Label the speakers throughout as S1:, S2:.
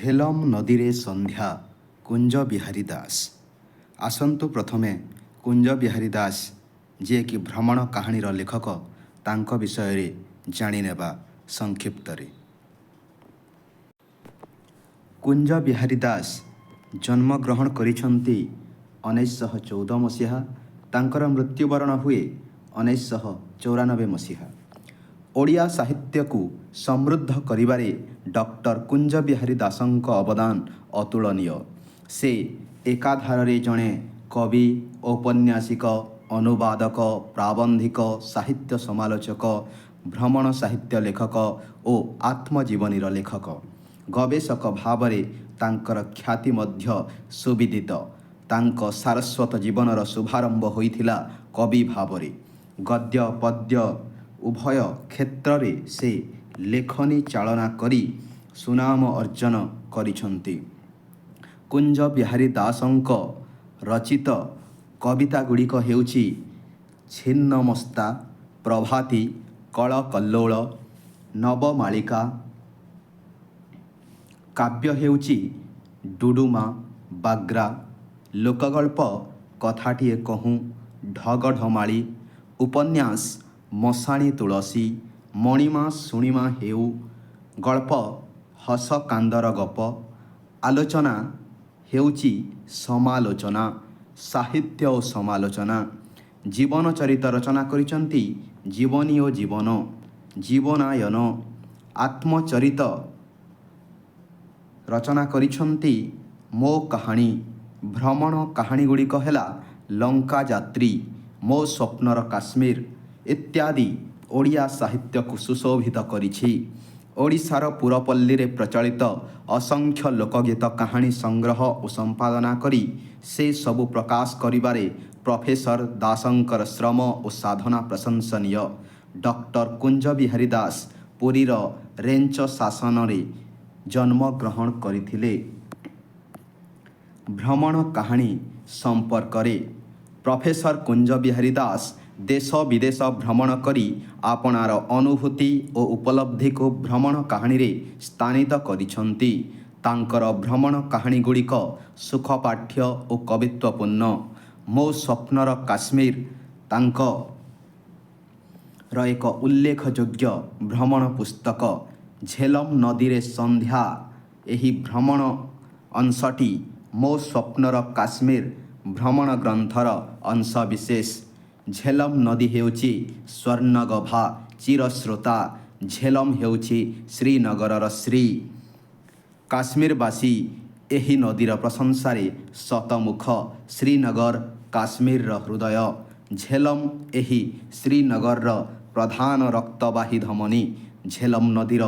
S1: ଝେଲମ୍ ନଦୀରେ ସନ୍ଧ୍ୟା କୁଞ୍ଜ ବିହାରୀ ଦାସ। ଆସନ୍ତୁ ପ୍ରଥମେ କୁଞ୍ଜ ବିହାରୀ ଦାସ ଯିଏକି ଭ୍ରମଣ କାହାଣୀର ଲେଖକ ତାଙ୍କ ବିଷୟରେ ଜାଣିନେବା ସଂକ୍ଷିପ୍ତରେ। କୁଞ୍ଜ ବିହାରୀ ଦାସ ଜନ୍ମଗ୍ରହଣ କରିଛନ୍ତି 1914 ମସିହା। ତାଙ୍କର ମୃତ୍ୟୁବରଣ ହୁଏ 1994 ମସିହା। ଓଡ଼ିଆ ସାହିତ୍ୟକୁ ସମୃଦ୍ଧ କରିବାରେ ଡକ୍ଟର କୁଞ୍ଜ ବିହାରୀ ଦାସଙ୍କ ଅବଦାନ ଅତୁଳନୀୟ। ସେ ଏକାଧାରରେ ଜଣେ କବି, ଔପନ୍ୟାସିକ, ଅନୁବାଦକ, ପ୍ରାବନ୍ଧିକ, ସାହିତ୍ୟ ସମାଲୋଚକ, ଭ୍ରମଣ ସାହିତ୍ୟ ଲେଖକ ଓ ଆତ୍ମଜୀବନୀର ଲେଖକ। ଗବେଷକ ଭାବରେ ତାଙ୍କର ଖ୍ୟାତି ମଧ୍ୟ ସୁବିଦିତ। ତାଙ୍କ ସାରସ୍ୱତ ଜୀବନର ଶୁଭାରମ୍ଭ ହୋଇଥିଲା କବି ଭାବରେ। ଗଦ୍ୟ ପଦ୍ୟ ଉଭୟ କ୍ଷେତ୍ରରେ ସେ ଲେଖନୀ ଚାଳନା କରି ସୁନାମ ଅର୍ଜନ କରିଛନ୍ତି। କୁଞ୍ଜ ବିହାରୀ ଦାସଙ୍କ ରଚିତ କବିତାଗୁଡ଼ିକ ହେଉଛି ଛିନ୍ନମସ୍ତା, ପ୍ରଭାତୀ, କଳକଲ୍ଲୋଳ, ନବମାଳିକା। କାବ୍ୟ ହେଉଛି ଡୁଡୁମା, ବାଗ୍ରା। ଲୋକଗଳ୍ପ କଥାଟିଏ କହୁଁ, ଢଗଢମାଳି। ଉପନ୍ୟାସ ମଶାଣି ତୁଳସୀ, ମଣିମା ଶୁଣିମା ହେଉ। ଗଳ୍ପ ହସ କାନ୍ଦର ଗପ। ଆଲୋଚନା ହେଉଛି ସମାଲୋଚନା, ସାହିତ୍ୟ ଓ ସମାଲୋଚନା। ଜୀବନ ଚରିତ ରଚନା କରିଛନ୍ତି ଜୀବନୀ ଓ ଜୀବନ, ଜୀବନାୟନ। ଆତ୍ମଚରିତ ରଚନା କରିଛନ୍ତି ମୋ କାହାଣୀ। ଭ୍ରମଣ କାହାଣୀଗୁଡ଼ିକ ହେଲା ଲଙ୍କା ଯାତ୍ରୀ, ମୋ ସ୍ୱପ୍ନର କାଶ୍ମୀର ଇତ୍ୟାଦି ଓଡ଼ିଆ ସାହିତ୍ୟକୁ ସୁଶୋଭିତ କରିଛି। ଓଡ଼ିଶାର ପୁରପଲ୍ଲୀରେ ପ୍ରଚଳିତ ଅସଂଖ୍ୟ ଲୋକଗୀତ କାହାଣୀ ସଂଗ୍ରହ ଓ ସମ୍ପାଦନା କରି ସେ ସବୁ ପ୍ରକାଶ କରିବାରେ ପ୍ରଫେସର ଦାସଙ୍କର ଶ୍ରମ ଓ ସାଧନା ପ୍ରଶଂସନୀୟ। ଡକ୍ଟର କୁଞ୍ଜ ବିହାରୀ ଦାସ ପୁରୀର ରେଞ୍ଚ ଶାସନରେ ଜନ୍ମଗ୍ରହଣ କରିଥିଲେ। ଭ୍ରମଣ କାହାଣୀ ସମ୍ପର୍କରେ ପ୍ରଫେସର କୁଞ୍ଜ ବିହାରୀ ଦାସ ଦେଶ ବିଦେଶ ଭ୍ରମଣ କରି ଆପଣାର ଅନୁଭୂତି ଓ ଉପଲବ୍ଧିକୁ ଭ୍ରମଣ କାହାଣୀରେ ସ୍ଥାନିତ କରିଛନ୍ତି। ତାଙ୍କର ଭ୍ରମଣ କାହାଣୀଗୁଡ଼ିକ ସୁଖପାଠ୍ୟ ଓ କବିତ୍ୱପୂର୍ଣ୍ଣ। ମୋ ସ୍ୱପ୍ନର କାଶ୍ମୀର ତାଙ୍କର ଏକ ଉଲ୍ଲେଖଯୋଗ୍ୟ ଭ୍ରମଣ ପୁସ୍ତକ। ଝେଲମ୍ ନଦୀରେ ସନ୍ଧ୍ୟା ଏହି ଭ୍ରମଣ ଅଂଶଟି ମୋ ସ୍ୱପ୍ନର କାଶ୍ମୀର ଭ୍ରମଣ ଗ୍ରନ୍ଥର ଅଂଶବିଶେଷ। ଝେଲମ୍ ନଦୀ ହେଉଛି ସ୍ୱର୍ଣ୍ଣଗଭା, ଚିରସ୍ରୋତା। ଝେଲମ୍ ହେଉଛି ଶ୍ରୀନଗରର ଶ୍ରୀ। କାଶ୍ମୀରବାସୀ ଏହି ନଦୀର ପ୍ରଶଂସାରେ ଶତମୁଖ। ଶ୍ରୀନଗର କାଶ୍ମୀରର ହୃଦୟ। ଝେଲମ୍ ଏହି ଶ୍ରୀନଗରର ପ୍ରଧାନ ରକ୍ତବାହୀ ଧମନୀ। ଝେଲମ୍ ନଦୀର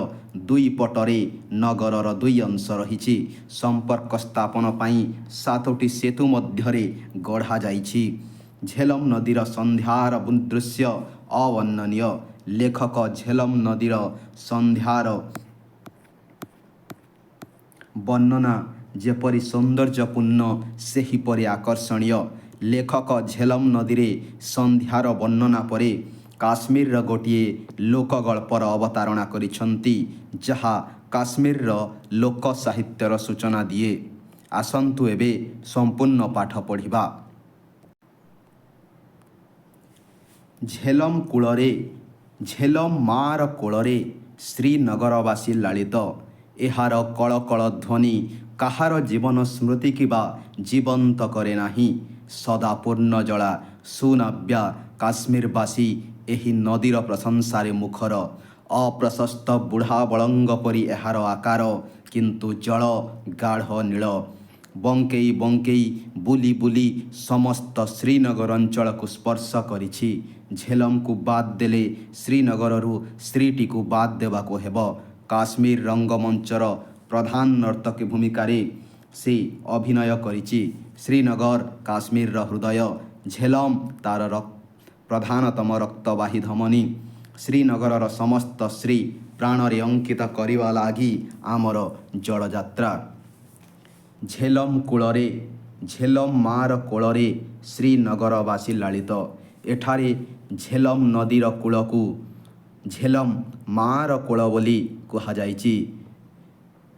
S1: ଦୁଇ ପଟରେ ନଗରର ଦୁଇ ଅଂଶ ରହିଛି। ସମ୍ପର୍କ ସ୍ଥାପନ ପାଇଁ 7ଟି ସେତୁ ମଧ୍ୟରେ ଗଢ଼ାଯାଇଛି। ଝେଲମ୍ ନଦୀର ସନ୍ଧ୍ୟାର ଦୃଶ୍ୟ ଅବର୍ଣ୍ଣନୀୟ। ଲେଖକ ଝେଲମ୍ ନଦୀର ସନ୍ଧ୍ୟାର ବର୍ଣ୍ଣନା ଯେପରି ସୌନ୍ଦର୍ଯ୍ୟପୂର୍ଣ୍ଣ ସେହିପରି ଆକର୍ଷଣୀୟ। ଲେଖକ ଝେଲମ୍ ନଦୀରେ ସନ୍ଧ୍ୟାର ବର୍ଣ୍ଣନା ପରେ କାଶ୍ମୀରର ଗୋଟିଏ ଲୋକଗଳ୍ପର ଅବତାରଣା କରିଛନ୍ତି, ଯାହା କାଶ୍ମୀରର ଲୋକ ସାହିତ୍ୟର ସୂଚନା ଦିଏ। ଆସନ୍ତୁ ଏବେ ସମ୍ପୂର୍ଣ୍ଣ ପାଠ ପଢ଼ିବା। ଝେଲମ୍ କୂଳରେ, ଝେଲମ୍ ମା'ର କୋଳରେ ଶ୍ରୀନଗରବାସୀ ଲାଳିତ। ଏହାର କଳକଳ ଧ୍ୱନି କାହାର ଜୀବନ ସ୍ମୃତି କିବା ଜୀବନ୍ତ କରେ ନାହିଁ। ସଦା ପୂର୍ଣ୍ଣଜଳା ସୁନାବ୍ୟା କାଶ୍ମୀରବାସୀ ଏହି ନଦୀର ପ୍ରଶଂସାରେ ମୁଖର। ଅପ୍ରଶସ୍ତ ବୁଢ଼ା ବଳଙ୍ଗ ପରି ଏହାର ଆକାର, କିନ୍ତୁ ଜଳ ଗାଢ଼ ନୀଳ। ବଙ୍କେଇ ବଙ୍କେଇ ବୁଲି ବୁଲି ସମସ୍ତ ଶ୍ରୀନଗର ଅଞ୍ଚଳକୁ ସ୍ପର୍ଶ କରିଛି। ଝେଲମ୍କୁ ବାଦ୍ ଦେଲେ ଶ୍ରୀନଗରରୁ ଶ୍ରୀଟିକୁ ବାଦ୍ ଦେବାକୁ ହେବ। କାଶ୍ମୀର ରଙ୍ଗମଞ୍ଚର ପ୍ରଧାନ ନର୍ତ୍ତକୀ ଭୂମିକାରେ ସେ ଅଭିନୟ କରିଛି। ଶ୍ରୀନଗର କାଶ୍ମୀରର ହୃଦୟ। ଝେଲମ୍ ତା'ର ପ୍ରଧାନତମ ରକ୍ତବାହୀ ଧମନୀ। ଶ୍ରୀନଗରର ସମସ୍ତ ଶ୍ରୀ ପ୍ରାଣରେ ଅଙ୍କିତ କରିବା ଲାଗି ଆମର ଜଳଯାତ୍ରା। ଝେଲମ୍ କୂଳରେ, ଝେଲମ୍ ମା'ର କୋଳରେ ଶ୍ରୀନଗରବାସୀ ଲାଳିତ। ଏଠାରେ ଝେଲମ୍ ନଦୀର କୂଳକୁ ଝେଲମ୍ ମା'ର କୋଳ ବୋଲି କୁହାଯାଇଛି।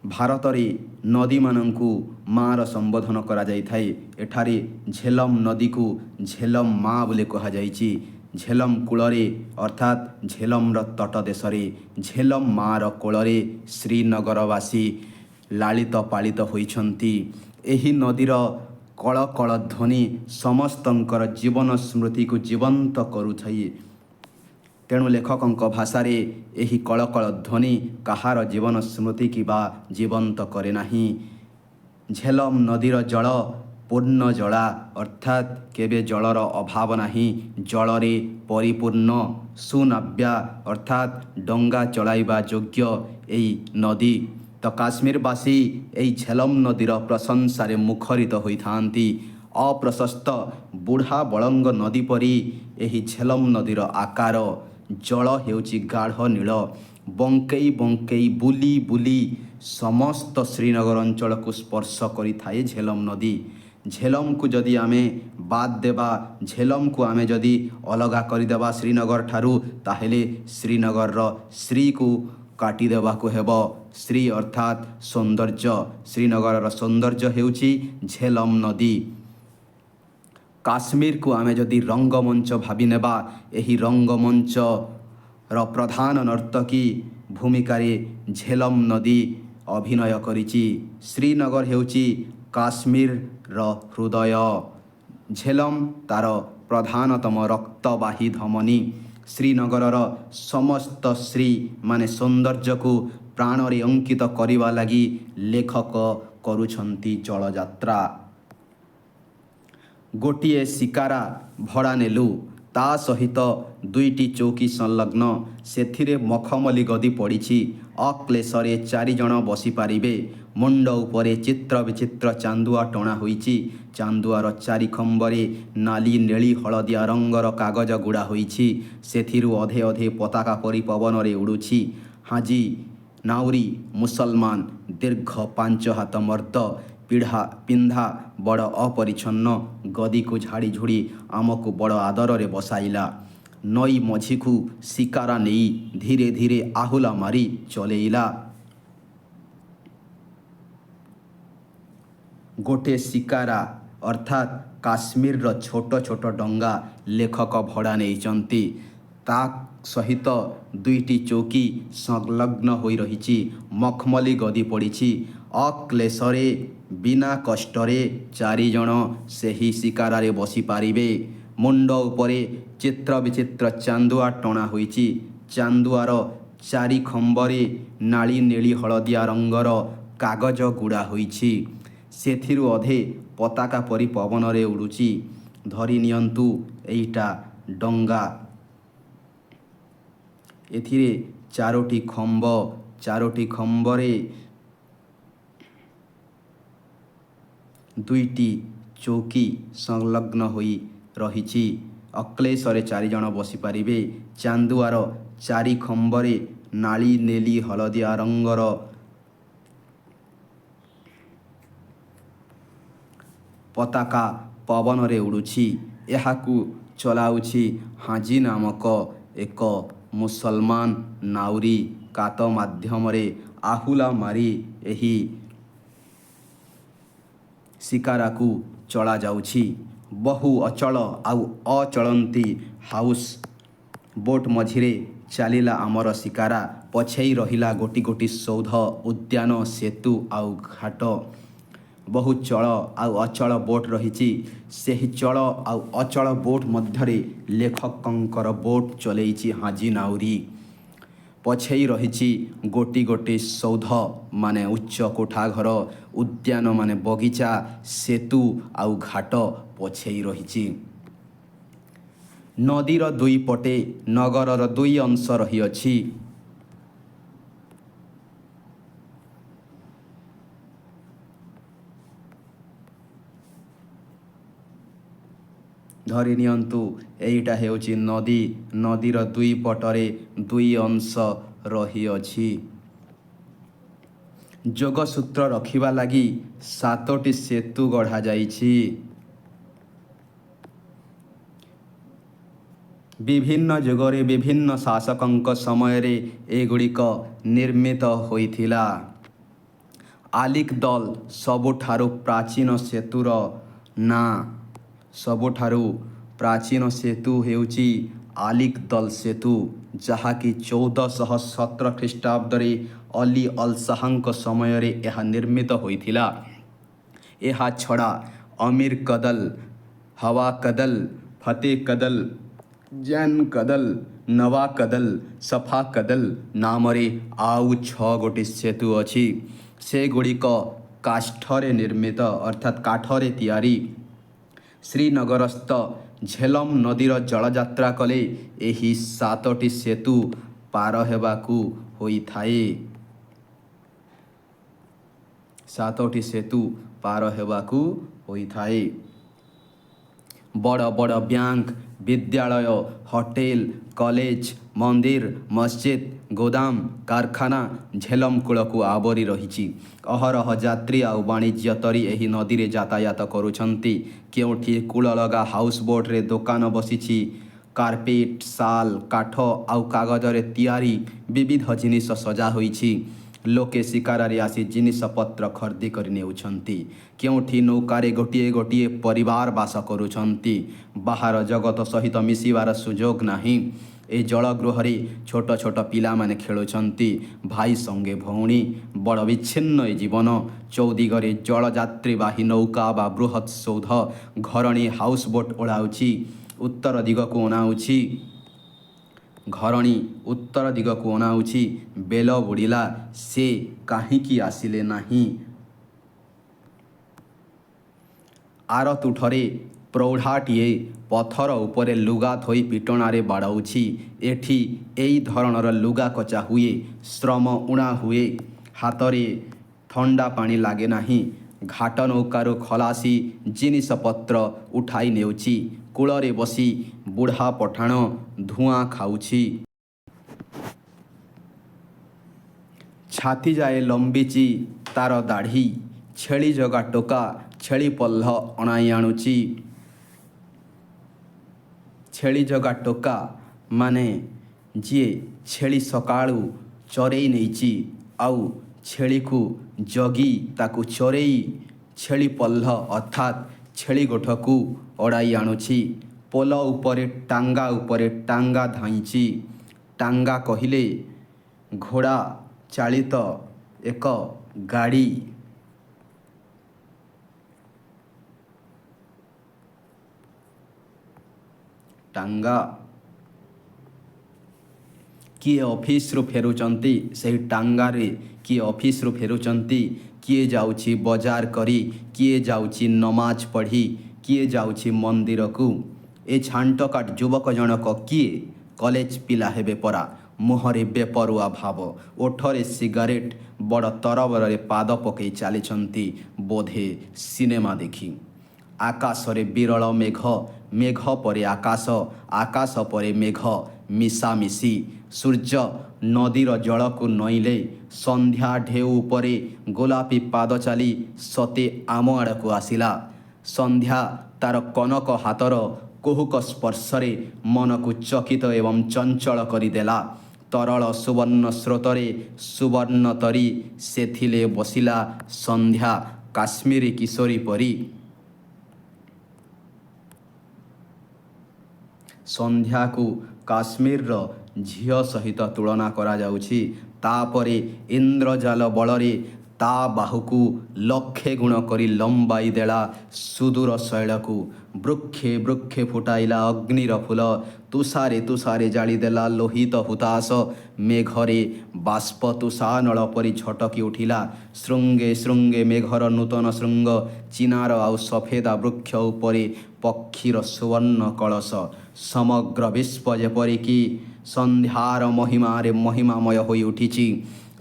S1: ଭାରତରେ ନଦୀମାନଙ୍କୁ ମାଆର ସମ୍ବୋଧନ କରାଯାଇଥାଏ। ଏଠାରେ ଝେଲମ ନଦୀକୁ ଝେଲମ ମା ବୋଲି କୁହାଯାଇଛି। ଝେଲମ କୂଳରେ ଅର୍ଥାତ୍ ଝେଲମର ତଟ ଦେଶରେ ଝେଲମ ମାଆର କୋଳରେ ଶ୍ରୀନଗରବାସୀ ଲାଳିତ ପାଳିତ ହୋଇଛନ୍ତି। ଏହି ନଦୀର କଳକଳ ଧ୍ୱନି ସମସ୍ତଙ୍କର ଜୀବନ ସ୍ମୃତିକୁ ଜୀବନ୍ତ କରୁଥାଏ। ତେଣୁ ଲେଖକଙ୍କ ଭାଷାରେ ଏହି କଳକଳ ଧ୍ୱନି କାହାର ଜୀବନ ସ୍ମୃତି କିମ୍ବା ଜୀବନ୍ତ କରେ ନାହିଁ। ଝେଲମ ନଦୀର ଜଳ ପୂର୍ଣ୍ଣ ଜଳା ଅର୍ଥାତ୍ କେବେ ଜଳର ଅଭାବ ନାହିଁ। ଜଳରେ ପରିପୂର୍ଣ୍ଣ ସୁନାବ୍ୟା ଅର୍ଥାତ୍ ଡଙ୍ଗା ଚଳାଇବା ଯୋଗ୍ୟ ଏହି ନଦୀ। ତ କାଶ୍ମୀରବାସୀ ଏହି ଝେଲମ ନଦୀର ପ୍ରଶଂସାରେ ମୁଖରିତ ହୋଇଥାନ୍ତି। ଅପ୍ରଶସ୍ତ ବୁଢ଼ା ବଳଙ୍ଗ ନଦୀ ପରି ଏହି ଝେଲମ ନଦୀର ଆକାର। ଜଳ ହେଉଛି ଗାଢ଼ ନୀଳ। ବଙ୍କେଇ ବଙ୍କେଇ ବୁଲି ବୁଲି ସମସ୍ତ ଶ୍ରୀନଗର ଅଞ୍ଚଳକୁ ସ୍ପର୍ଶ କରିଥାଏ ଝେଲମ ନଦୀ। ଝେଲମକୁ ଯଦି ଆମେ ବାଦ୍ ଦେବା, ଝେଲମକୁ ଆମେ ଯଦି ଅଲଗା କରିଦେବା ଶ୍ରୀନଗର ଠାରୁ, ତାହେଲେ ଶ୍ରୀନଗରର ଶ୍ରୀକୁ କାଟିଦେବାକୁ ହେବ। ଶ୍ରୀ ଅର୍ଥାତ୍ ସୌନ୍ଦର୍ଯ୍ୟ। ଶ୍ରୀନଗରର ସୌନ୍ଦର୍ଯ୍ୟ ହେଉଛି ଝେଲମ ନଦୀ। କାଶ୍ମୀରକୁ ଆମେ ଯଦି ରଙ୍ଗମଞ୍ଚ ଭାବି ନେବା, ଏହି ରଙ୍ଗମଞ୍ଚର ପ୍ରଧାନ ନର୍ତ୍ତକୀ ଭୂମିକାରେ ଝେଲମ ନଦୀ ଅଭିନୟ କରିଛି। ଶ୍ରୀନଗର ହେଉଛି କାଶ୍ମୀରର ହୃଦୟ। ଝେଲମ ତା'ର ପ୍ରଧାନତମ ରକ୍ତବାହୀ ଧମନୀ। ଶ୍ରୀନଗରର ସମସ୍ତ ଶ୍ରୀ ମାନେ ସୌନ୍ଦର୍ଯ୍ୟକୁ ପ୍ରାଣରେ ଅଙ୍କିତ କରିବା ଲାଗି ଲେଖକ କରୁଛନ୍ତି ଜଳଯାତ୍ରା। ଗୋଟିଏ ଶିକାରା ଭଡ଼ା ନେଲୁ, ତା ସହିତ 2ଟି ଚୌକି ସଂଲଗ୍ନ। ସେଥିରେ ମଖମଲି ଗଦି ପଡ଼ିଛି। ଅକ୍ଲେଶରେ 4 ଜଣ ବସିପାରିବେ। ମୁଣ୍ଡ ଉପରେ ଚିତ୍ର ବିଚିତ୍ର ଚାନ୍ଦୁଆ ଟଣା ହୋଇଛି। ଚାନ୍ଦୁଆର 4 ଖମ୍ବରେ ନାଲି ନେଳି ହଳଦିଆ ରଙ୍ଗର କାଗଜ ଗୁଡ଼ା ହୋଇଛି। ସେଥିରୁ ଅଧେ ଅଧେ ପତାକା ପରି ପବନରେ ଉଡ଼ୁଛି। ହାଜି ନାଉରୀ ମୁସଲମାନ, ଦୀର୍ଘ 5 ହାତ ମର୍ଦ୍ଦ, ପିନ୍ଧା ବଡ଼ ଅପରିଚ୍ଛନ୍ନ। ଗଦିକୁ ଝାଡ଼ି ଝୁଡ଼ି ଆମକୁ ବଡ଼ ଆଦରରେ ବସାଇଲା। ନଈ ମଝିକୁ ଶିକାରା ନେଇ ଧୀରେ ଧୀରେ ଆହୁଲା ମାରି ଚଲେଇଲା। ଗୋଟିଏ ଶିକାରା ଅର୍ଥାତ୍ କାଶ୍ମୀରର ଛୋଟ ଛୋଟ ଡଙ୍ଗା ଲେଖକ ଭଡ଼ା ନେଇଛନ୍ତି। ତା ସହିତ 2ଟି ଚୌକି ସଂଲଗ୍ନ ହୋଇ ରହିଛି। ମଖମଲି ଗଦି ପଡ଼ିଛି। ଅକ୍ଲେଶରେ ବିନା କଷ୍ଟରେ 4 ଜଣ ସେହି ଶିକାରାରେ ବସିପାରିବେ। ମୁଣ୍ଡ ଉପରେ ଚିତ୍ର ବିଚିତ୍ର ଚାନ୍ଦୁଆ ଟଣା ହୋଇଛି। ଚାନ୍ଦୁଆର 4 ଖମ୍ବରେ ନାଳି ନେଳି ହଳଦିଆ ରଙ୍ଗର କାଗଜ ଗୁଡ଼ା ହୋଇଛି। ସେଥିରୁ ଅଧେ ପତାକା ପରି ପବନରେ ଉଡ଼ୁଛି। ଧରି ନିଅନ୍ତୁ ଏଇଟା ଡଙ୍ଗା। ଏଥିରେ 4ଟି ଖମ୍ବ, 4ଟି ଖମ୍ବରେ 2ଟି ଚୌକି ସଂଲଗ୍ନ ହୋଇ ରହିଛି। ଅକ୍ଲେଶରେ 4 ଜଣ ବସିପାରିବେ। ଚାନ୍ଦୁଆର 4 ଖମ୍ବରେ ନାଳି ନେଲି ହଳଦିଆ ରଙ୍ଗର ପତାକା ପବନରେ ଉଡ଼ୁଛି। ଏହାକୁ ଚଲାଉଛି ହାଜି ନାମକ ଏକ ମୁସଲମାନ ନାଉରୀ। କାତ ମାଧ୍ୟମରେ ଆହୁଲା ମାରି ଏହି ଶିକାରାକୁ ଚଳାଯାଉଛି। ବହୁ ଅଚଳ ଆଉ ଅଚଳନ୍ତି ହାଉସ୍ ବୋଟ୍ ମଝିରେ ଚାଲିଲା ଆମର ଶିକାରା। ପଛେଇ ରହିଲା ଗୋଟି ଗୋଟି ସୌଧ, ଉଦ୍ୟାନ, ସେତୁ ଆଉ ଘାଟ। ବହୁ ଚଳ ଆଉ ଅଚଳ ବୋଟ୍ ରହିଛି। ସେହି ଚଳ ଆଉ ଅଚଳ ବୋଟ୍ ମଧ୍ୟରେ ଲେଖକଙ୍କର ବୋଟ୍ ଚଲେଇଛି ହାଜି ନାଉରୀ। ପଛେଇ ରହିଛି ଗୋଟି ଗୋଟି ସୌଧ ମାନେ ଉଚ୍ଚ କୋଠାଘର, ଉଦ୍ୟାନ ମାନେ ବଗିଚା, ସେତୁ ଆଉ ଘାଟ ପଛେଇ ରହିଛି। ନଦୀର 2 ପଟେ ନଗରର 2 ଅଂଶ ରହିଅଛି। ଧରି ନିଅନ୍ତୁ ଏଇଟା ହେଉଛି ନଦୀ। ନଦୀର 2 ପଟରେ 2 ଅଂଶ ରହିଅଛି। ଯୋଗସୂତ୍ର ରଖିବା ଲାଗି 7ଟି ସେତୁ ଗଢ଼ାଯାଇଛି। ବିଭିନ୍ନ ଯୁଗରେ ବିଭିନ୍ନ ଶାସକଙ୍କ ସମୟରେ ଏଗୁଡ଼ିକ ନିର୍ମିତ ହୋଇଥିଲା। ଆଲିକ ଦଲ ସବୁଠାରୁ ପ୍ରାଚୀନ ସେତୁର ନାଁ। ସବୁଠାରୁ ପ୍ରାଚୀନ ସେତୁ ହେଉଛି ଆଲିକ ଦଲ ସେତୁ, ଯାହାକି 1417 ଖ୍ରୀଷ୍ଟାବ୍ଦରେ ଅଲି ଅଲ ଶାହାଙ୍କ ସମୟରେ ଏହା ନିର୍ମିତ ହୋଇଥିଲା। ଏହା ଛଡ଼ା ଅମିର କଦଲ, ହୱା କଦଲ, ଫତେ କଦଲ, ଜୈନ କଦଲ, ନୱା କଦଲ, ସଫା କଦଲ ନାମରେ ଆଉ 6 ଗୋଟି ସେତୁ ଅଛି। ସେଗୁଡ଼ିକ କାଷ୍ଠରେ ନିର୍ମିତ ଅର୍ଥାତ୍ କାଠରେ ତିଆରି। ଶ୍ରୀନଗରସ୍ଥ ଝେଲମ ନଦୀର ଜଳଯାତ୍ରା କଲେ ଏହି 7ଟି ସେତୁ ପାର ହେବାକୁ ହୋଇଥାଏ। 7ଟି ସେତୁ ପାର ହେବାକୁ ହୋଇଥାଏ। ବଡ଼ ବଡ଼ ବ୍ୟାଙ୍କ, ବିଦ୍ୟାଳୟ, ହୋଟେଲ, କଲେଜ, ମନ୍ଦିର, ମସଜିଦ, ଗୋଦାମ, କାରଖାନା ଝେଲମ କୂଳକୁ ଆବରି ରହିଛି। ଅହରହ ଯାତ୍ରୀ ଆଉ ବାଣିଜ୍ୟ ତରି ଏହି ନଦୀରେ ଯାତାୟାତ କରୁଛନ୍ତି। କେଉଁଠି କୂଳଲଗା ହାଉସବୋଟରେ ଦୋକାନ ବସିଛି। କାର୍ପେଟ, ଶାଲ, କାଠ ଆଉ କାଗଜରେ ତିଆରି ବିବିଧ ଜିନିଷ ସଜା ହୋଇଛି। ଲୋକେ ଶିକାରରେ ଆସି ଜିନିଷପତ୍ର ଖରିଦି କରି ନେଉଛନ୍ତି। କେଉଁଠି ନୌକାରେ ଗୋଟିଏ ଗୋଟିଏ ପରିବାର ବାସ କରୁଛନ୍ତି। ବାହାର ଜଗତ ସହିତ ମିଶିବାର ସୁଯୋଗ ନାହିଁ। ଏ ଜଳଗୃହରେ ଛୋଟ ଛୋଟ ପିଲାମାନେ ଖେଳୁଛନ୍ତି। ଭାଇ ସଙ୍ଗେ ଭଉଣୀ। ବଡ଼ ବିଚ୍ଛିନ୍ନ ଏ ଜୀବନ। ଚୌଦିଗରେ ଜଳଯାତ୍ରୀବାହୀ ନୌକା ବା ବୃହତ୍ ସୌଧ ଘରଣୀ ହାଉସବୋଟ ଓଳାଉଛି। ଉତ୍ତର ଦିଗକୁ ଅନାଉଛି। ଘରଣୀ ଉତ୍ତର ଦିଗକୁ ଅନାଉଛି। ବେଲ ବୁଡ଼ିଲା, ସେ କାହିଁକି ଆସିଲେ ନାହିଁ? ଆର ତୁଠରେ ପ୍ରୌଢ଼ାଟିଏ ପଥର ଉପରେ ଲୁଗା ଥୋଇ ପିଟଣାରେ ବାଡ଼ଉଛି। ଏଠି ଏଇ ଧରଣର ଲୁଗା କଚା ହୁଏ, ଶ୍ରମ ଉଣା ହୁଏ। ହାତରେ ଥଣ୍ଡା ପାଣି ଲାଗେ ନାହିଁ। ଘାଟ ନୌକାରୁ ଖଲାସି ଜିନିଷପତ୍ର ଉଠାଇ ନେଉଛି। କୂଳରେ ବସି ବୁଢ଼ା ପଠାଣ ଧୂଆଁ ଖାଉଛି। ଛାତିଯାଏ ଲମ୍ବିଛି ତାର ଦାଢ଼ି। ଛେଳି ଜଗା ଟୋକା ଛେଳି ପଲ୍ହ ଅଣାଇ ଆଣୁଛି। ଛେଳି ଜଗା ଟୋକା ମାନେ ଯିଏ ଛେଳି ସକାଳୁ ଚରେଇ ନେଇଛି ଆଉ ଛେଳିକୁ ଜଗି ତାକୁ ଚରେଇ ଛେଳି ପଲ୍ହ ଅର୍ଥାତ୍ ଛେଳି ଗୋଠକୁ ଅଡ଼ାଇ ଆଣୁଛି। ପୋଲ ଉପରେ ଟାଙ୍ଗା ଧାଇଁଛି। ଟାଙ୍ଗା କହିଲେ ଘୋଡ଼ା ଚାଳିତ ଏକ ଗାଡ଼ି। ଟାଙ୍ଗା। କିଏ ଅଫିସରୁ ଫେରୁଛନ୍ତି, ସେହି ଟାଙ୍ଗାରେ କିଏ ଅଫିସରୁ ଫେରୁଛନ୍ତି। କିଏ ଯାଉଛି ବଜାର କରି, କିଏ ଯାଉଛି ନମାଜ ପଢ଼ି, କିଏ ଯାଉଛି ମନ୍ଦିରକୁ। ଏ ଛାଣ୍ଟକାଟ ଯୁବକ ଜଣକ କିଏ? କଲେଜ ପିଲା ହେବେ ପରା। ମୁହଁରେ ବେପରୁଆ ଭାବ, ଓଠରେ ସିଗାରେଟ, ବଡ଼ ତରବରରେ ପାଦ ପକାଇ ଚାଲିଛନ୍ତି ବୋଧେ ସିନେମା ଦେଖି। ଆକାଶରେ ବିରଳ ମେଘ, ମେଘ ପରେ ଆକାଶ, ଆକାଶ ପରେ ମେଘ ମିଶାମିଶି। ସୂର୍ଯ୍ୟ ନଦୀର ଜଳକୁ ନଇଁଲେ। ସନ୍ଧ୍ୟା ଢେଉ ଉପରେ ଗୋଲାପୀ ପାଦ ଚାଲି ସତେ ଆମ ଆଡ଼କୁ ଆସିଲା। ସନ୍ଧ୍ୟା ତାର କନକ ହାତର କୁହୁକ ସ୍ପର୍ଶରେ ମନକୁ ଚକିତ ଏବଂ ଚଞ୍ଚଳ କରିଦେଲା। ତରଳ ସୁବର୍ଣ୍ଣ ସ୍ରୋତରେ ସୁବର୍ଣ୍ଣ ତରି ସେଥିଲେ ବସିଲା ସନ୍ଧ୍ୟା କାଶ୍ମୀରୀ କିଶୋରୀ ପରି। ସନ୍ଧ୍ୟାକୁ କାଶ୍ମୀରର ଝିଅ ସହିତ ତୁଳନା କରାଯାଉଛି। ତାପରେ ଇନ୍ଦ୍ରଜାଲ ବଳରେ ତା ବାହୁକୁ ଲକ୍ଷେ ଗୁଣ କରି ଲମ୍ବାଇ ଦେଲା ସୁଦୂର ଶୈଳକୁ। ବୃକ୍ଷେ ବୃକ୍ଷେ ଫୁଟାଇଲା ଅଗ୍ନିର ଫୁଲ। ତୁଷାରେ ତୁଷାରେ ଜାଳିଦେଲା ଲୋହିତ ହୁତାଶ। ମେଘରେ ବାଷ୍ପ ତୁଷାନଳ ପରି ଛଟକି ଉଠିଲା। ଶୃଙ୍ଗେ ଶୃଙ୍ଗେ ମେଘର ନୂତନ ଶୃଙ୍ଗ। ଚିନାର ଆଉ ସଫେଦା ବୃକ୍ଷ ଉପରେ ପକ୍ଷୀର ସୁବର୍ଣ୍ଣ କଳସ। ସମଗ୍ର ବିଶ୍ୱ ଯେପରିକି ସନ୍ଧ୍ୟାର ମହିମାରେ ମହିମାମୟ ହୋଇ ଉଠିଛି।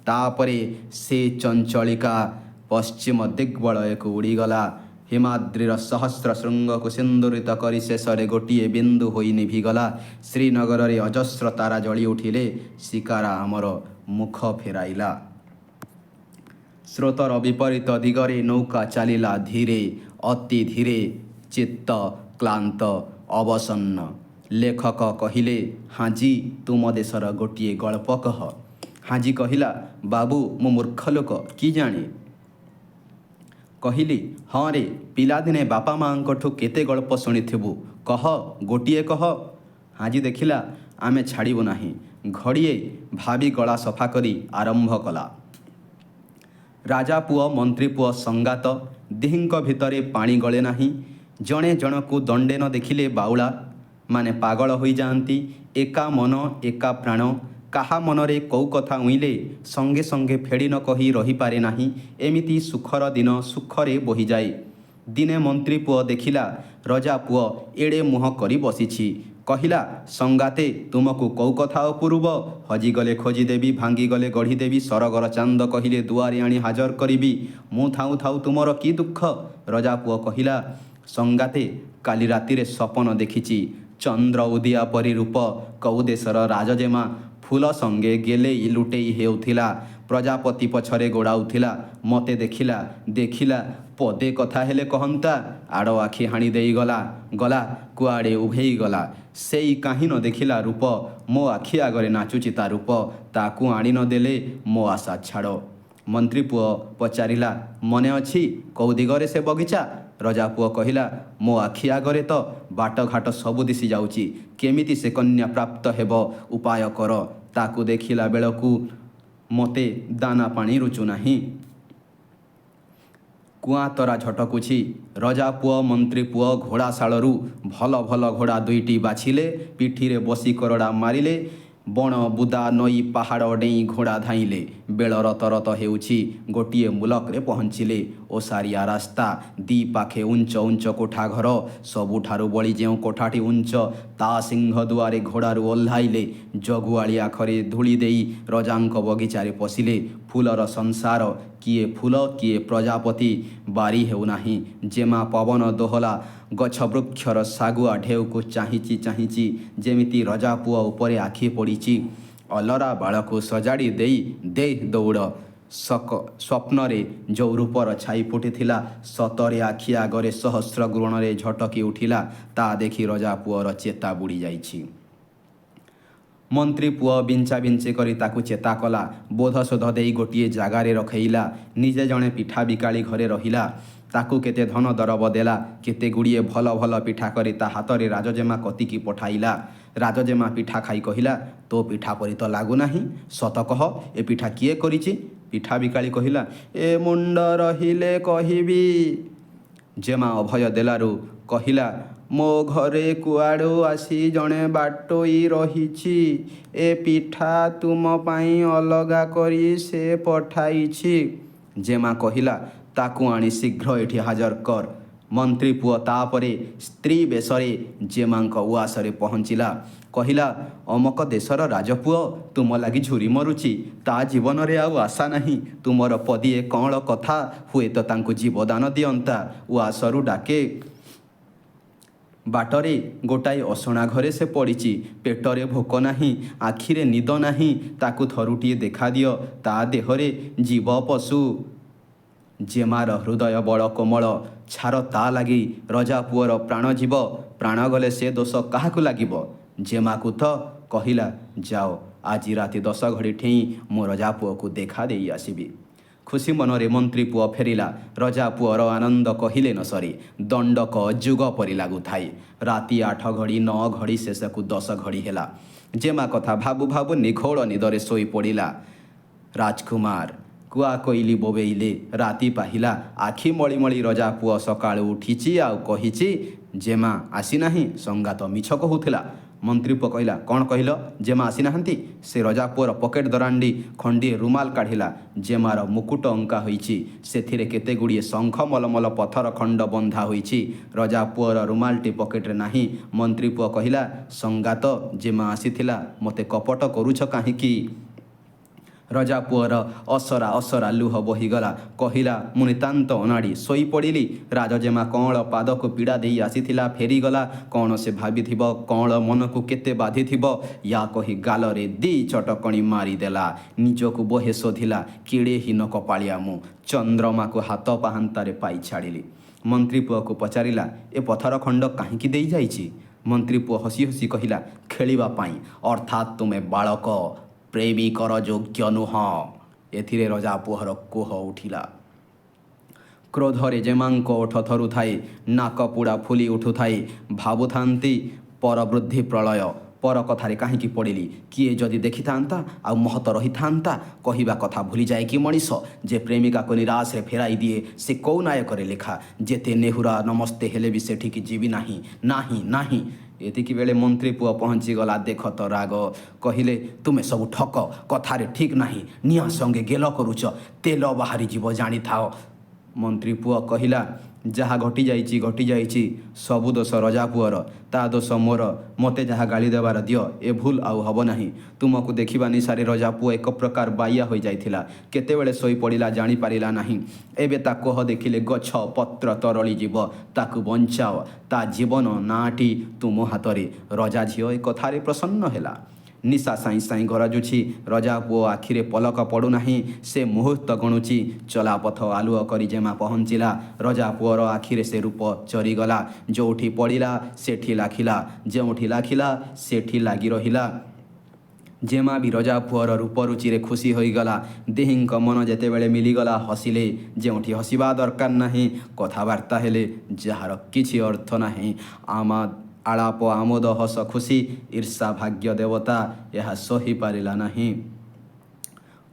S1: ତାପରେ ସେ ଚଞ୍ଚଳିକା ପଶ୍ଚିମ ଦିଗ୍ବଳୟକୁ ଉଡ଼ିଗଲା। ହିମାଦ୍ରିର ସହସ୍ର ଶୃଙ୍ଗକୁ ସିନ୍ଦୁରିତ କରି ଶେଷରେ ଗୋଟିଏ ବିନ୍ଦୁ ହୋଇ ନିଭିଗଲା। ଶ୍ରୀନଗରରେ ଅଜସ୍ର ତାରା ଜଳି ଉଠିଲେ। ଶିକାରା ଆମର ମୁଖ ଫେରାଇଲା। ସ୍ରୋତର ବିପରୀତ ଦିଗରେ ନୌକା ଚାଲିଲା ଧୀରେ, ଅତି ଧୀରେ। ଚିତ୍ତ କ୍ଳାନ୍ତ, ଅବସନ୍ନ। ଲେଖକ କହିଲେ, ହାଜି ତୁମ ଦେଶର ଗୋଟିଏ ଗଳ୍ପ କହ। ହାଜି କହିଲା, ବାବୁ ମୁଁ ମୂର୍ଖ ଲୋକ, କି ଜାଣେ। କହିଲି, ହଁ ରେ, ପିଲାଦିନେ ବାପା ମାଆଙ୍କଠୁ କେତେ ଗଳ୍ପ ଶୁଣିଥିବୁ, କହ, ଗୋଟିଏ କହ। ଆଜି ଦେଖିଲା ଆମେ ଛାଡ଼ିବୁ ନାହିଁ। ଘଡ଼ିଏ ଭାବି ଗଳା ସଫା କରି ଆରମ୍ଭ କଲା। ରାଜା ପୁଅ ମନ୍ତ୍ରୀ ପୁଅ ସଙ୍ଗାତ ଦିହିଁଙ୍କ ଭିତରେ ପାଣି ଗଳେ ନାହିଁ। ଜଣେ ଜଣକୁ ଦଣ୍ଡେ ନ ଦେଖିଲେ ବାଉଳା ମାନେ ପାଗଳ ହୋଇଯାଆନ୍ତି। ଏକା ମନ ଏକା ପ୍ରାଣ। କାହା ମନରେ କେଉଁ କଥା ଉଇଁଲେ ସଙ୍ଗେ ସଙ୍ଗେ ଫେଡ଼ି ନ କହି ରହିପାରେ ନାହିଁ। ଏମିତି ସୁଖର ଦିନ ସୁଖରେ ବୋହିଯାଏ। ଦିନେ ମନ୍ତ୍ରୀ ପୁଅ ଦେଖିଲା ରଜା ପୁଅ ଏଡ଼େ ମୁହଁ କରି ବସିଛି। କହିଲା, ସଙ୍ଗାତେ, ତୁମକୁ କେଉଁ କଥା ଅପୂର୍ବ? ହଜିଗଲେ ଖୋଜିଦେବି, ଭାଙ୍ଗିଗଲେ ଗଢ଼ିଦେବି, ସରଗର ଚାନ୍ଦ କହିଲେ ଦୁଆରେ ଆଣି ହାଜର କରିବି। ମୁଁ ଥାଉ ଥାଉ ତୁମର କି ଦୁଃଖ? ରଜା ପୁଅ କହିଲା, ସଙ୍ଗାତେ, କାଲି ରାତିରେ ସପନ ଦେଖିଛି। ଚନ୍ଦ୍ର ଉଦିଆ ପରି ରୂପ, କେଉଁ ଦେଶର ରାଜଜେମା ଫୁଲ ସଙ୍ଗେ ଗେଲେଇ ଲୁଟେଇ ହେଉଥିଲା। ପ୍ରଜାପତି ପଛରେ ଗୋଡ଼ାଉଥିଲା। ମୋତେ ଦେଖିଲା ପଦେ କଥା ହେଲେ କହନ୍ତା, ଆଡ଼ ଆଖି ହାଣି ଦେଇଗଲା। ଗଲା କୁଆଡ଼େ ଉଭେଇ ଗଲା। ସେଇ କାହିଁ ନ ଦେଖିଲା ରୂପ, ମୋ ଆଖି ଆଗରେ ନାଚୁଛି ତା ରୂପ। ତାକୁ ଆଣି ନ ଦେଲେ ମୋ ଆଶା ଛାଡ଼। ମନ୍ତ୍ରୀ ପୁଅ ପଚାରିଲା, ମନେ ଅଛି କେଉଁ ଦିଗରେ ସେ ବଗିଚା? ରଜା ପୁଅ କହିଲା, ମୋ ଆଖି ଆଗରେ ତ ବାଟଘାଟ ସବୁ ଦିଶି ଯାଉଛି। କେମିତି ସେ କନ୍ୟା ପ୍ରାପ୍ତ ହେବ ଉପାୟ କର। ତାକୁ ଦେଖିଲା ବେଳକୁ ମୋତେ ଦାନା ପାଣି ରୁଚୁନାହିଁ। କୁଆଁ ତରା ଝଟକୁଛି। ରଜା ପୁଅ ମନ୍ତ୍ରୀ ପୁଅ ଘୋଡ଼ାଶାଳରୁ ଭଲ ଭଲ ଘୋଡ଼ା ଦୁଇଟି ବାଛିଲେ। ପିଠିରେ ବସି କରଡ଼ା ମାରିଲେ। ବଣ ବୁଦା ନଈ ପାହାଡ଼ ଡେଇଁ ଘୋଡ଼ା ଧାଇଁଲେ। ବେଳ ରତ ହେଉଛି। ଗୋଟିଏ ମୁଲକରେ ପହଞ୍ଚିଲେ। ଓସାରିଆ ରାସ୍ତା, ଦି ପାଖେ ଉଞ୍ଚ ଉଞ୍ଚ କୋଠା ଘର। ସବୁଠାରୁ ବଳି ଯେଉଁ କୋଠାଟି ଉଞ୍ଚ, ତା ସିଂହ ଦୁଆରେ ଘୋଡ଼ାରୁ ଓହ୍ଲାଇଲେ। ଜଗୁଆଳି ଆଖରେ ଧୂଳି ଦେଇ ରଜାଙ୍କ ବଗିଚାରେ ପଶିଲେ। ଫୁଲର ସଂସାର, କିଏ ଫୁଲ କିଏ ପ୍ରଜାପତି ବାରି ହେଉନାହିଁ। ଯେମା ପବନ ଦୋହଲା ଗଛ ବୃକ୍ଷର ଶାଗୁଆ ଢେଉକୁ ଚାହିଁଛି ଯେମିତି ରଜା ପୁଅ ଉପରେ ଆଖି ପଡ଼ିଛି। ଅଲରା ବାଳକୁ ସଜାଡ଼ି ଦେଇ ଦେ ଦୌଡ଼। ସ୍ୱପ୍ନରେ ଯେଉଁ ରୂପର ଛାଇ ଫୁଟିଥିଲା, ସତରେ ଆଖି ଆଗରେ ସହସ୍ର ଗୁଣରେ ଝଟକି ଉଠିଲା। ତା ଦେଖି ରଜା ପୁଅର ଚେତା ବୁଡ଼ି ଯାଇଛି। ମନ୍ତ୍ରୀ ପୁଅ ବିଞ୍ଚା ବିଞ୍ଚି କରି ତାକୁ ଚେତା କଲା। ବୋଧଶୋଧ ଦେଇ ଗୋଟିଏ ଜାଗାରେ ରଖେଇଲା। ନିଜେ ଜଣେ ପିଠା ବିକାଳି ଘରେ ରହିଲା। ତାକୁ କେତେ ଧନ ଦରବ ଦେଲା। କେତେ ଗୁଡ଼ିଏ ଭଲ ଭଲ ପିଠା କରି ତା ହାତରେ ରାଜଜେମା କତିକି ପଠାଇଲା। ରାଜଜେମା ପିଠା ଖାଇ କହିଲା, ତୋ ପିଠା ପରି ତ ଲାଗୁନାହିଁ। ସତ କହ, ଏ ପିଠା କିଏ କରିଛି? ପିଠା ବିକାଳି କହିଲା, ଏ ମୁଣ୍ଡ ରହିଲେ କହିବି। ଜେମା ଅଭୟ ଦେଲାରୁ କହିଲା, ମୋ ଘରେ କୁଆଡ଼ୁ ଆସି ଜଣେ ବାଟୋଇ ରହିଛି। ଏ ପିଠା ତୁମ ପାଇଁ ଅଲଗା କରି ସେ ପଠାଇଛି। ଜେମା କହିଲା, ତାକୁ ଆଣି ଶୀଘ୍ର ଏଠି ହାଜର କର। ମନ୍ତ୍ରୀ ପୁଅ ତାପରେ ସ୍ତ୍ରୀ ବେଶରେ ଜେମାଙ୍କ ଉଆସରେ ପହଞ୍ଚିଲା। କହିଲା, ଅମକ ଦେଶର ରାଜପୁଅ ତୁମ ଲାଗି ଝୁରି ମରୁଛି। ତା ଜୀବନରେ ଆଉ ଆଶା ନାହିଁ। ତୁମର ପଦିଏ କଅଁଳ କଥା ହୁଏତ ତାଙ୍କୁ ଜୀବଦାନ ଦିଅନ୍ତା। ଉଆସରୁ ଡାକେ। ବାଟରେ ଗୋଟାଏ ଅସଣା ଘରେ ସେ ପଡ଼ିଛି। ପେଟରେ ଭୋକ ନାହିଁ, ଆଖିରେ ନିଦ ନାହିଁ। ତାକୁ ଥରୁଟିଏ ଦେଖାଦିଅ। ତା ଦେହରେ ଜୀବ ପଶୁ। ଜେମାର ହୃଦୟ ବଡ଼ କୋମଳ। ଛାର ତା ଲାଗି ରଜା ପୁଅର ପ୍ରାଣ ଯିବ। ପ୍ରାଣ ଗଲେ ସେ ଦୋଷ କାହାକୁ ଲାଗିବ? ଜେମାକୁ ତ। କହିଲା, ଯାଅ, ଆଜି ରାତି 10 ଘଡ଼ି ଠେଇଁ ମୁଁ ରଜା ପୁଅକୁ ଦେଖା ଦେଇ ଆସିବି। ଖୁସି ମନରେ ମନ୍ତ୍ରୀ ପୁଅ ଫେରିଲା। ରଜା ପୁଅର ଆନନ୍ଦ କହିଲେ ନ ସରେ। ଦଣ୍ଡକ ଯୁଗ ପରି ଲାଗୁଥାଏ। ରାତି 8 ଘଡ଼ି 9 ଘଡ଼ି ଶେଷକୁ 10 ଘଡ଼ି ହେଲା। ଜେମା କଥା ଭାବୁ ଭାବୁ ନିଘୋଡ଼ ନିଦରେ ଶୋଇ ପଡ଼ିଲା। ରାଜକୁମାର କୁଆ କୋଇଲି ବୋବେଇଲେ। ରାତି ପାହିଲା। ଆଖି ମଳି ମଳି ରଜା ପୁଅ ସକାଳୁ ଉଠିଛି ଆଉ କହିଛି, ଜେମା ଆସିନାହିଁ। ସଙ୍ଗାତ ମିଛ କହୁଥିଲା। ମନ୍ତ୍ରୀ ପୁଅ କହିଲା, କ'ଣ କହିଲ? ଜେମା ଆସିନାହାନ୍ତି? ସେ ରଜା ପୁଅର ପକେଟ ଦରାଣ୍ଡି ଖଣ୍ଡିଏ ରୁମାଲ କାଢ଼ିଲା। ଜେମାର ମୁକୁଟ ଅଙ୍କା ହୋଇଛି। ସେଥିରେ କେତେ ଗୁଡ଼ିଏ ଶଙ୍ଖ ମଲମଲ ପଥର ଖଣ୍ଡ ବନ୍ଧା ହୋଇଛି। ରଜା ପୁଅର ରୁମାଲଟି ପକେଟରେ ନାହିଁ। ମନ୍ତ୍ରୀ ପୁଅ କହିଲା, ସଙ୍ଗାତ, ଜେମା ଆସିଥିଲା। ମୋତେ କପଟ କରୁଛ କାହିଁକି? ରଜା ପୁଅର ଅସରା ଲୁହ ବୋହିଗଲା। କହିଲା, ମୁଁ ନିତାନ୍ତ ଅନାଡ଼ି ଶୋଇପଡ଼ିଲି। ରାଜଜେମା କଅଁଳ ପାଦକୁ ପୀଡ଼ା ଦେଇ ଆସିଥିଲା, ଫେରିଗଲା। କ'ଣ ସେ ଭାବିଥିବ, କଅଁଳ ମନକୁ କେତେ ବାଧିଥିବ। ୟା କହି ଗାଲରେ 2 ଚଟକଣି ମାରିଦେଲା। ନିଜକୁ ବହେ ଶୋଧିଲା, କେଡ଼େ ହୀନ କପାଳିଆ ମୁଁ। ଚନ୍ଦ୍ରମାକୁ ହାତ ପାହାନ୍ତାରେ ପାଇ ଛାଡ଼ିଲି। ମନ୍ତ୍ରୀ ପୁଅକୁ ପଚାରିଲା, ଏ ପଥର ଖଣ୍ଡ କାହିଁକି ଦେଇଯାଇଛି? ମନ୍ତ୍ରୀ ପୁଅ ହସି ହସି କହିଲା, ଖେଳିବା ପାଇଁ। ଅର୍ଥାତ୍ ତୁମେ ବାଳକ, ପ୍ରେମିକର ଯୋଗ୍ୟ ନୁହଁ। ଏଥିରେ ରଜା ପୁଅର କୋହ ଉଠିଲା। କ୍ରୋଧରେ ଯେମାଙ୍କ ଓଠ ଥରୁଥାଏ, ନାକ ପୁଡ଼ା ଫୁଲି ଉଠୁଥାଏ, ଭାବୁଥାନ୍ତି ପରବୃଦ୍ଧି ପ୍ରଳୟ। ପର କଥାରେ କାହିଁକି ପଡ଼ିଲି? କିଏ ଯଦି ଦେଖିଥାନ୍ତା ଆଉ ମହତ ରହିଥାନ୍ତା। କହିବା କଥା ଭୁଲିଯାଏ କି ମଣିଷ ଯେ ପ୍ରେମିକାକୁ ନିରାଶରେ ଫେରାଇ ଦିଏ ସେ କେଉଁ ନାୟକରେ ଲେଖା। ଯେତେ ନେହୁରା ନମସ୍ତେ ହେଲେ ବି ସେଠିକି ଯିବି ନାହିଁ, ନାହିଁ, ନାହିଁ। ଏତିକି ବେଳେ ମନ୍ତ୍ରୀ ପୁଅ ପହଞ୍ଚିଗଲା। ଦେଖ ତ ରାଗ, କହିଲେ ତୁମେ ସବୁ ଠକ, କଥାରେ ଠିକ୍ ନାହିଁ, ନିଆଁ ସଙ୍ଗେ ଗେଲ କରୁଛ, ତେଲ ବାହାରିଯିବ ଜାଣିଥାଅ। ମନ୍ତ୍ରୀ ପୁଅ କହିଲା, ଯାହା ଘଟିଯାଇଛି ଘଟିଯାଇଛି, ସବୁ ଦୋଷ ରଜା ପୁଅର, ତା ଦୋଷ ମୋର। ମୋତେ ଯାହା ଗାଳି ଦେବାର ଦିଅ, ଏ ଭୁଲ ଆଉ ହେବ ନାହିଁ। ତୁମକୁ ଦେଖିବା ନିଶାରେ ରଜା ପୁଅ ଏକ ପ୍ରକାର ବାଇଆ ହୋଇଯାଇଥିଲା। କେତେବେଳେ ଶୋଇପଡ଼ିଲା ଜାଣିପାରିଲା ନାହିଁ। ଏବେ ତା କୋହ ଦେଖିଲେ ଗଛ ପତ୍ର ତରଳିଯିବ। ତାକୁ ବଞ୍ଚାଅ, ତା ଜୀବନ ନାଁଟି ତୁମ ହାତରେ। ରଜା ଝିଅ ଏ କଥାରେ ପ୍ରସନ୍ନ ହେଲା। ନିଶା ସାଇଁ ସାଇଁ ଗରଜୁଛି। ରଜା ପୁଅ ଆଖିରେ ପଲକ ପଡ଼ୁନାହିଁ। ସେ ମୁହୂର୍ତ୍ତ ଗଣୁଛି। ଚଲାପଥ ଆଲୁଅ କରି ଯେମା ପହଞ୍ଚିଲା। ରଜା ପୁଅର ଆଖିରେ ସେ ରୂପ ଚରିଗଲା। ଯେଉଁଠି ପଡ଼ିଲା ସେଠି ଲାଖିଲା, ଯେଉଁଠି ଲାଖିଲା ସେଠି ଲାଗି ରହିଲା। ଯେମା ବି ରଜା ପୁଅର ରୂପରୁଚିରେ ଖୁସି ହୋଇଗଲା। ଦିହିଁଙ୍କ ମନ ଯେତେବେଳେ ମିଳିଗଲା ହସିଲେ ଯେଉଁଠି ହସିବା ଦରକାର ନାହିଁ। କଥାବାର୍ତ୍ତା ହେଲେ ଯାହାର କିଛି ଅର୍ଥ ନାହିଁ। ଆଳାପ ଆମୋଦ ହସ ଖୁସି। ଈର୍ଷା ଭାଗ୍ୟ ଦେବତା ଏହା ସହିପାରିଲା ନାହିଁ।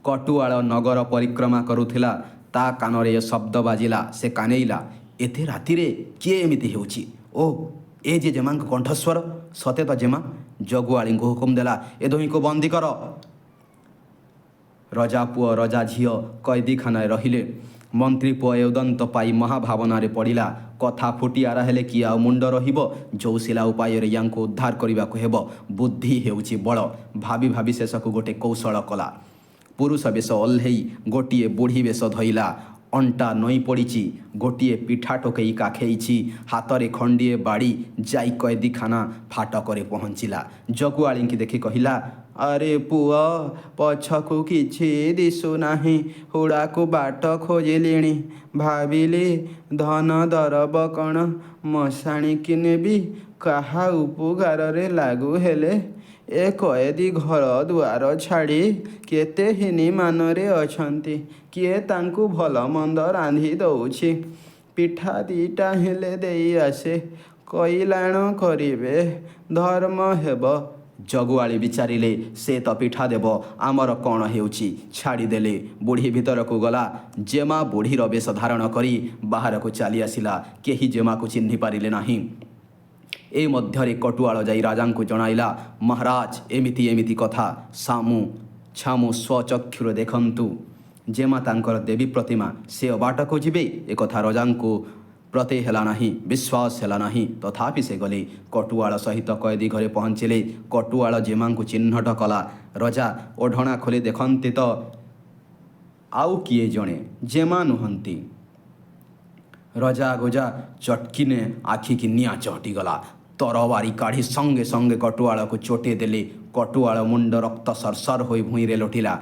S1: କଟୁଆଳ ନଗର ପରିକ୍ରମା କରୁଥିଲା। ତା କାନରେ ଏ ଶବ୍ଦ ବାଜିଲା। ସେ କାନେଇଲା, ଏତେ ରାତିରେ କିଏ ଏମିତି ହେଉଛି? ଓ, ଏ ଯେ ଯେମାଙ୍କ କଣ୍ଠସ୍ୱର। ସତେ ତ ଯେମା। ଜଗୁଆଳୀଙ୍କୁ ହୁକୁମ ଦେଲା, ଏ ଦୁହିଁଙ୍କୁ ବନ୍ଦୀ କର। ରଜା ପୁଅ ରଜା ଝିଅ କଏଦୀଖାନାରେ ରହିଲେ। ମନ୍ତ୍ରୀ ପୁଅ ଏ ଉଦନ୍ତ ପାଇ ମହାଭାବନାରେ ପଡ଼ିଲା। କଥା ଫୁଟି ଆରା ହେଲେ କିଏ ଆଉ ମୁଣ୍ଡ ରହିବ? ଯୋଉସିଲା ଉପାୟରେ ୟାଙ୍କୁ ଉଦ୍ଧାର କରିବାକୁ ହେବ। ବୁଦ୍ଧି ହେଉଛି ବଳ। ଭାବି ଭାବି ଶେଷକୁ ଗୋଟେ କୌଶଳ କଲା। ପୁରୁଷ ବେଶ ଓହ୍ଲେଇ ଗୋଟିଏ ବୁଢ଼ୀ ବେଶ ଧଇଲା। ଅଣ୍ଟା ନଇଁ ପଡ଼ିଛି, ଗୋଟିଏ ପିଠା ଟୋକେଇ କାଖେଇଛି, ହାତରେ ଖଣ୍ଡିଏ ବାଡ଼ି। ଯାଇ କଏଦୀଖାନା ଫାଟକରେ ପହଞ୍ଚିଲା। ଜଗୁଆଳୀଙ୍କି ଦେଖି କହିଲା, ଆରେ ପୁଅ, ପଛକୁ କିଛି ଦିଶୁନାହିଁ। ହୁଡ଼ାକୁ ବାଟ ଖୋଜିଲିଣି। ଭାବିଲି ଧନ ଦରବ କ'ଣ ମଶାଣିକି ନେବି, କାହା ଉପକାରରେ ଲାଗୁ। ହେଲେ ଏ କଏଦୀ ଘର ଦୁଆର ଛାଡ଼ି କେତେ ହୀନିମାନରେ ଅଛନ୍ତି। କିଏ ତାଙ୍କୁ ଭଲ ମନ୍ଦ ରାନ୍ଧି ଦଉଛି। ପିଠା ଦିଟା ହେଲେ ଦେଇ ଆସେ, କଇଲାଣ କରିବେ, ଧର୍ମ ହେବ। ଜଗୁଆଳୀ ବିଚାରିଲେ, ସେ ତ ପିଠା ଦେବ, ଆମର କ'ଣ ହେଉଛି? ଛାଡ଼ିଦେଲେ। ବୁଢ଼ୀ ଭିତରକୁ ଗଲା। ଯେମା ବୁଢ଼ୀର ବେଶ ଧାରଣ କରି ବାହାରକୁ ଚାଲି ଆସିଲା। କେହି ଯେମାକୁ ଚିହ୍ନି ପାରିଲେ ନାହିଁ। ଏ ମଧ୍ୟରେ କଟୁଆଳ ଯାଇ ରାଜାଙ୍କୁ ଜଣାଇଲା, ମହାରାଜ ଏମିତି ଏମିତି କଥା। ଛାମୁ ସ୍ୱଚକ୍ଷୁରେ ଦେଖନ୍ତୁ। ଯେମା ତାଙ୍କର ଦେବୀ ପ୍ରତିମା, ସେ ଅବାଟକୁ ଯିବେ? ଏକଥା ରଜାଙ୍କୁ ପ୍ରତ୍ୟୟ ହେଲା ନାହିଁ, ବିଶ୍ୱାସ ହେଲା ନାହିଁ। ତଥାପି ସେ ଗଲେ। କଟୁଆଳ ସହିତ କଏଦୀ ଘରେ ପହଞ୍ଚିଲେ। କଟୁଆଳ ଯେମାଙ୍କୁ ଚିହ୍ନଟ କଲା। ରଜା ଓଢ଼ଣା ଖୋଲି ଦେଖନ୍ତି ତ ଆଉ କିଏ ଜଣେ, ଯେମା ନୁହନ୍ତି। ରଜା ଗୋଜା ଚଟକିନେ ଆଖିକି ନିଆଁ ଚହଟିଗଲା। ତରବାରୀ କାଢ଼ି ସଙ୍ଗେ ସଙ୍ଗେ କଟୁଆଳକୁ ଚୋଟେଇ ଦେଲେ। କଟୁଆଳ ମୁଣ୍ଡ ରକ୍ତ ସରସର ହୋଇ ଭୂଇଁରେ ଲୋଟିଲା।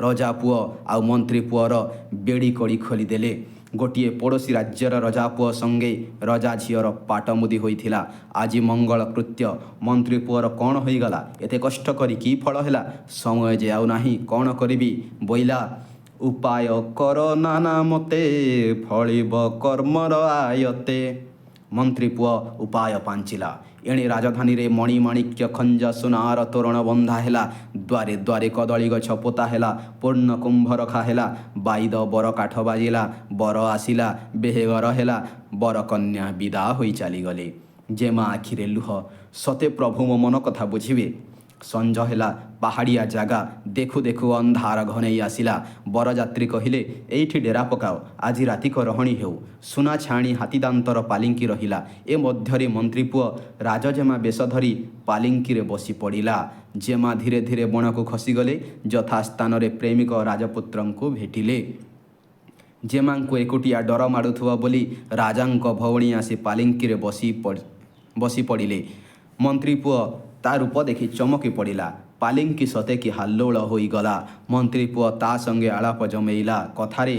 S1: ରଜା ପୁଅ ଆଉ ମନ୍ତ୍ରୀ ପୁଅର ବେଡ଼ି କଡ଼ି ଖୋଲିଦେଲେ। ଗୋଟିଏ ପଡ଼ୋଶୀ ରାଜ୍ୟର ରଜା ପୁଅ ସଙ୍ଗେ ରଜା ଝିଅର ପାଟମୁଦି ହୋଇଥିଲା। ଆଜି ମଙ୍ଗଳ କୃତ୍ୟ। ମନ୍ତ୍ରୀ ପୁଅର କ'ଣ ହୋଇଗଲା? ଏତେ କଷ୍ଟ କରି କି ଫଳ ହେଲା? ସମୟ ଯେ ଆଉ ନାହିଁ। କ'ଣ କରିବି? ବୋଇଲା, ଉପାୟ କର ନାନା ମତେ, ଫଳିବ କର୍ମର ଆୟତେ। ମନ୍ତ୍ରୀ ପୁଅ ଉପାୟ ପାଞ୍ଚିଲା। ଏଣେ ରାଜଧାନୀରେ ମଣିମାଣିକ୍ୟ ଖଞ୍ଜ ସୁନାର ତୋରଣ ବନ୍ଧା ହେଲା। ଦ୍ୱାରେ ଦ୍ୱାରେ କଦଳୀ ଗଛ ପୋତା ହେଲା। ପୂର୍ଣ୍ଣ କୁମ୍ଭ ରଖା ହେଲା। ବାଇଦ ବର କାଠ ବାଜିଲା। ବର ଆସିଲା। ବେହେଘର ହେଲା। ବରକନ୍ୟା ବିଦା ହୋଇ ଚାଲିଗଲେ। ଯେମା ଆଖିରେ ଲୁହ। ସତେ ପ୍ରଭୁ ମୋ ମନ କଥା ବୁଝିବେ। ସଞ୍ଜ ହେଲା। ପାହାଡ଼ିଆ ଜାଗା। ଦେଖୁ ଦେଖୁ ଅନ୍ଧାର ଘନେଇ ଆସିଲା। ବରଯାତ୍ରୀ କହିଲେ, ଏଇଠି ଡେରା ପକାଅ, ଆଜି ରାତିକ ରହଣି ହେଉ। ସୁନା ଛାଣି ହାତୀଦାନ୍ତର ପାଲିଙ୍କି ରହିଲା। ଏ ମଧ୍ୟରେ ମନ୍ତ୍ରୀ ପୁଅ ରାଜଜେମା ବେଶ ଧରି ପାଲିଙ୍କିରେ ବସି ପଡ଼ିଲା। ଯେମା ଧୀରେ ଧୀରେ ବଣକୁ ଖସିଗଲେ। ଯଥାସ୍ଥାନରେ ପ୍ରେମିକ ରାଜପୁତ୍ରଙ୍କୁ ଭେଟିଲେ। ଯେମାଙ୍କୁ ଏକୁଟିଆ ଡର ମାଡ଼ୁଥିବ ବୋଲି ରାଜାଙ୍କ ଭଉଣୀ ଆସି ପାଲିଙ୍କିରେ ବସି ପଡ଼ିଲେ। ମନ୍ତ୍ରୀ ପୁଅ ତା ରୂପ ଦେଖି ଚମକି ପଡ଼ିଲା। ପାଲିଙ୍କି ସତେ କି ହାଲ୍ଲୋଳ ହୋଇଗଲା। ମନ୍ତ୍ରୀ ପୁଅ ତା ସଙ୍ଗେ ଆଳାପ ଜମେଇଲା। କଥାରେ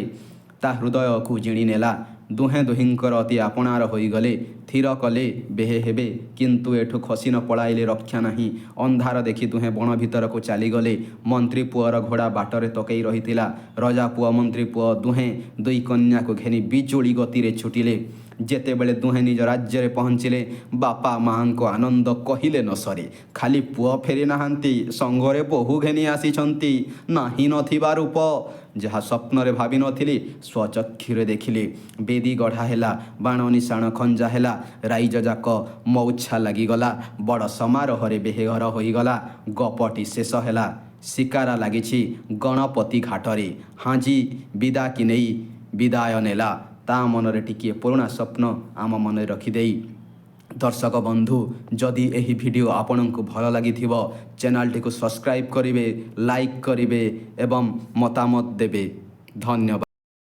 S1: ତା ହୃଦୟକୁ ଜିଣି ନେଲା। ଦୁହେଁ ଦୁହିଁଙ୍କର ଅତି ଆପଣାର ହୋଇଗଲେ। ଥିର କଲେ ବେହେ ହେବେ, କିନ୍ତୁ ଏଠୁ ଖସି ନ ପଳାଇଲେ ରକ୍ଷା ନାହିଁ। ଅନ୍ଧାର ଦେଖି ଦୁହେଁ ବଣ ଭିତରକୁ ଚାଲିଗଲେ। ମନ୍ତ୍ରୀ ପୁଅର ଘୋଡ଼ା ବାଟରେ ତକେଇ ରହିଥିଲା। ରଜା ପୁଅ ମନ୍ତ୍ରୀ ପୁଅ ଦୁହେଁ ଦୁଇ କନ୍ୟାକୁ ଘେନି ବିଜୁଳି ଗତିରେ ଛୁଟିଲେ। ଯେତେବେଳେ ଦୁହେଁ ନିଜ ରାଜ୍ୟରେ ପହଞ୍ଚିଲେ, ବାପା ମାଆଙ୍କ ଆନନ୍ଦ କହିଲେ ନ ସରେ। ଖାଲି ପୁଅ ଫେରି ନାହାନ୍ତି, ସଙ୍ଗରେ ବୋହୂ ଘେନି ଆସିଛନ୍ତି। ନାହିଁ ନଥିବା ରୂପ, ଯାହା ସ୍ୱପ୍ନରେ ଭାବିନଥିଲି ସ୍ୱଚକ୍ଷୁରେ ଦେଖିଲି। ବେଦୀ ଗଢ଼ା ହେଲା, ବାଣ ନିଶାଣ ଖଞ୍ଜା ହେଲା, ରାଇଜଯାକ ମଉଛା ଲାଗିଗଲା। ବଡ଼ ସମାରୋହରେ ବେହେଘର ହୋଇଗଲା। ଗପଟି ଶେଷ ହେଲା। ଶିକାରା ଲାଗିଛି ଗଣପତି ଘାଟରେ। ହାଞ୍ଜି ବିଦାକି ନେଇ ବିଦାୟ ନେଲା। ତା ମନରେ ଟିକିଏ ପୁରୁଣା ସ୍ୱପ୍ନ ଆମ ମନରେ ରଖିଦେଇ। ଦର୍ଶକ ବନ୍ଧୁ, ଯଦି ଏହି ଭିଡ଼ିଓ ଆପଣଙ୍କୁ ଭଲ ଲାଗିଥିବ, ଚ୍ୟାନେଲଟିକୁ ସବସ୍କ୍ରାଇବ୍ କରିବେ, ଲାଇକ୍ କରିବେ ଏବଂ ମତାମତ ଦେବେ। ଧନ୍ୟବାଦ।